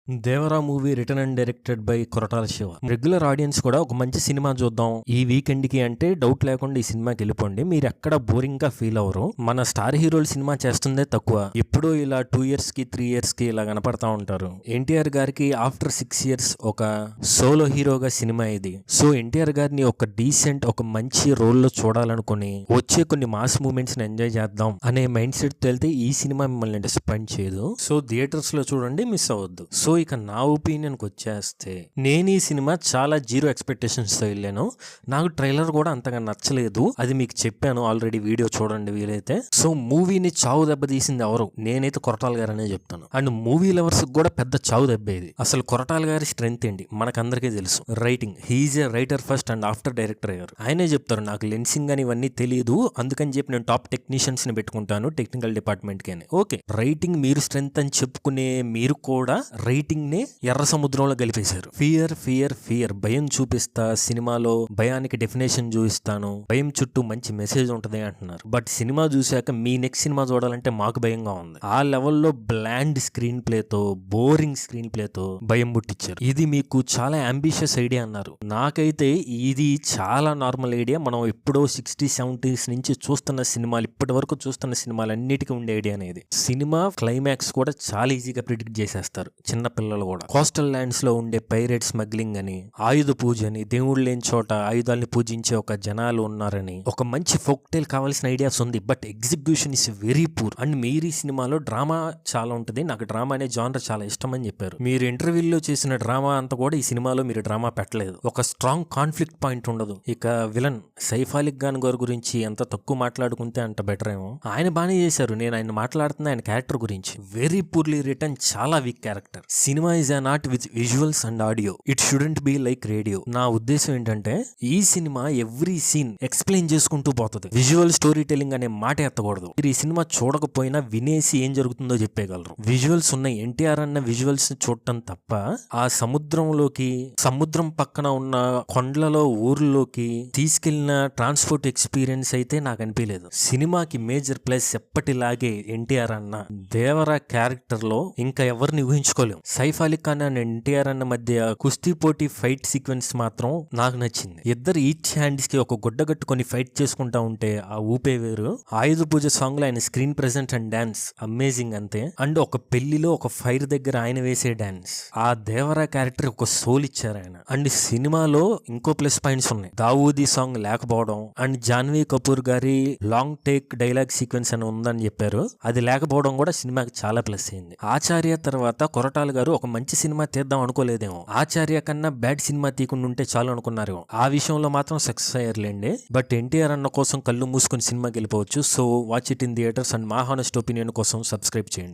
Devara movie return and directed by Koratala Shiva. Regular audience కూడా ఒక మంచి సినిమా చూద్దాం ఈ వీకెండ్ కి అంటే డౌట్ లేకుండా ఈ సినిమాకి వెళ్ళిపోండి. మీరు ఎక్కడ బోరింగ్ గా ఫీల్ అవరు. మన స్టార్ హీరోలు సినిమా చేస్తుందే తక్కువ. ఎప్పుడో ఇలా 2 years కి 3 years కి ఇలా కనపడతా ఉంటారు. ఎన్టీఆర్ గారికి ఆఫ్టర్ 6 years ఒక సోలో హీరోగా సినిమా ఇది. సో ఎన్టీఆర్ గారిని ఒక డీసెంట్ ఒక మంచి రోల్ లో చూడాలనుకుని వచ్చే కొన్ని మాస్ మూమెంట్స్ ని ఎంజాయ్ చేద్దాం అనే మైండ్ సెట్ వెళ్తే ఈ సినిమా మిమ్మల్ని డిసప్పాయింట్ చేయదు. సో థియేటర్స్ లో చూడండి, మిస్ అవ్వద్దు. సో ఇక నా ఒపీనియన్కి వచ్చేస్తే నేను ఈ సినిమా చాలా జీరో ఎక్స్పెక్టేషన్స్తో వెళ్ళాను. నాకు ట్రైలర్ కూడా అంతగా నచ్చలేదు. అది మీకు చెప్పాను ఆల్రెడీ, వీడియో చూడండి వీలైతే. సో మూవీని చావు దెబ్బ తీసింది ఎవరు? నేనైతే కొరటాల గారనే చెప్తాను. అండ్ మూవీ లవర్స్ కూడా పెద్ద చావు దెబ్బేది. అసలు కొరటాల గారి స్ట్రెంత్ ఏంటి మనకందరికీ తెలుసు. Writing, he's a writer first and after director అయ్యారు. ఆయనే చెప్తారు నాకు లెన్సింగ్ అని ఇవన్నీ తెలియదు, అందుకని చెప్పి నేను టాప్ టెక్నీషియన్స్ ని పెట్టుకుంటాను టెక్నికల్ డిపార్ట్మెంట్ కి. ఓకే, రైటింగ్ మీరు స్ట్రెంత్ అని చెప్పుకునే మీరు కూడా రైటింగ్ నే ఎర్ర సముద్రంలో గలిపేశారు. ఫియర్ ఫియర్ ఫియర్, భయం చూపిస్తా సినిమాలో, భయానికి డెఫినేషన్ చూపిస్తాను, భయం చుట్టూ మంచి మెసేజ్ ఉంటది అంటున్నారు. బట్ సినిమా చూశాక మీ నెక్స్ట్ సినిమా చూడాలంటే మాకు భయంగా ఉంది. ఆ లెవెల్లో బ్లాండ్ స్క్రీన్ ప్లేతో, బోరింగ్ స్క్రీన్ ప్లేతో భయం పుట్టించారు. ఇది మీకు చాలా అంబిషియస్ ఐడియా అన్నారు. నాకైతే ఇది చాలా నార్మల్ ఐడియా. మనం ఎప్పుడో 60s 70s నుంచి చూస్తున్న సినిమాలు, ఇప్పటి వరకు చూస్తున్న సినిమాలు అన్నిటికీ ఉండే ఐడియా అనేది. సినిమా క్లైమాక్స్ కూడా చాలా ఈజీగా ప్రిడిక్ట్ చేసేస్తారు చిన్న పిల్లలు కూడా. కోస్టల్ ల్యాండ్స్ లో ఉండే పైరేట్ స్మగ్లింగ్ అని, ఆయుధ పూజ అని, దేవుళ్ళు లేని చోట ఆయుధాలని పూజించే ఒక జనాలు ఉన్నారని, ఒక మంచి ఫోక్ టైల్ కావాల్సిన ఐడియాస్ ఉంది. But execution is very poor. And మీరు ఈ సినిమాలో డ్రామా చాలా ఉంటుంది. నాకు డ్రామా అనే జానర్ చాలా ఇష్టం అని చెప్పారు. మీరు ఇంటర్వ్యూలో చేసిన డ్రామా అంతా కూడా ఈ సినిమాలో మీరు డ్రామా పెట్టలేదు. ఒక స్ట్రాంగ్ కాన్ఫ్లిక్ట్ పాయింట్ ఉండదు. ఇక విలన్ సైఫ్ అలీ ఖాన్ గారి గురించి ఎంత తక్కువ మాట్లాడుకుంటే అంత బెటర్ ఏమో. ఆయన బాగానే చేశారు. నేను ఆయన మాట్లాడుతున్న ఆయన క్యారెక్టర్ గురించి. వెరీ పూర్లీ రిటర్న్, చాలా week character. Cinema is an art with visuals and audio. It shouldn't be like radio. నా ఉద్దేశం ఏంటంటే ఈ సినిమా ఎవ్రీ సీన్ ఎక్స్ప్లెయిన్ చేసుకుంటూ పోతుంది. విజువల్ స్టోరీ టెల్లింగ్ అనే మాట ఎత్తకూడదు. మీరు ఈ సినిమా చూడకపోయినా వినేసి ఏం జరుగుతుందో చెప్పేయగలరు. విజువల్స్ ఉన్నాయి. ఎన్టీఆర్ అన్న విజువల్స్ చూడటం తప్ప ఆ సముద్రంలోకి, సముద్రం పక్కన ఉన్న కొండలలో ఊర్లోకి తీసుకెళ్లిన ట్రాన్స్పోర్ట్ ఎక్స్పీరియన్స్ అయితే నాకు అనిపించలేదు. సినిమాకి మేజర్ ప్లస్ ఎప్పటిలాగే ఎన్టీఆర్ అన్న దేవరా క్యారెక్టర్ లో ఇంకా ఎవరిని ఊహించుకోలేం. సైఫ్ అలీ ఖాన్ అండ్ ఎన్టీఆర్ అన్న మధ్య కుస్తీ పోటీ ఫైట్ సీక్వెన్స్ మాత్రం నాకు నచ్చింది. ఇద్దరు ఈచ్ హ్యాండ్స్ కి ఒక గుడ్డ కట్టుకొని ఫైట్ చేసుకుంటా ఉంటే ఆ ఊపే వేరు. ఆయుధ పూజ సాంగ్ లో ఆయన screen present and dance amazing అంతే. అండ్ ఒక పెళ్లిలో ఒక ఫైర్ దగ్గర ఆయన వేసే డాన్స్, ఆ దేవరా క్యారెక్టర్ ఒక సోల్ ఇచ్చారు ఆయన. అండ్ సినిమాలో ఇంకో ప్లస్ పాయింట్స్ ఉన్నాయి. దావూదీ సాంగ్ లేకపోవడం, అండ్ జాన్వీ కపూర్ గారి లాంగ్ టేక్ డైలాగ్ సీక్వెన్స్ అని ఉందని చెప్పారు. అది లేకపోవడం కూడా సినిమాకి చాలా ప్లస్ అయింది. ఆచార్య తర్వాత కొరటాల గారు ఒక మంచి సినిమా తీద్దాం అనుకోలేదేమో. ఆచార్య కన్నా బ్యాడ్ సినిమా తీయకుండా ఉంటే చాలు అనుకున్నారేమో. ఆ విషయంలో మాత్రం సక్సెస్ అయ్యారులేండి. బట్ ఎన్టీఆర్ అన్న కోసం కళ్ళు మూసుకొని సినిమాకి వెళ్ళిపోవచ్చు. So watch it in theatres. And మా హానెస్ట్ ఒపీనియన్ కోసం సబ్స్క్రైబ్ చేయండి.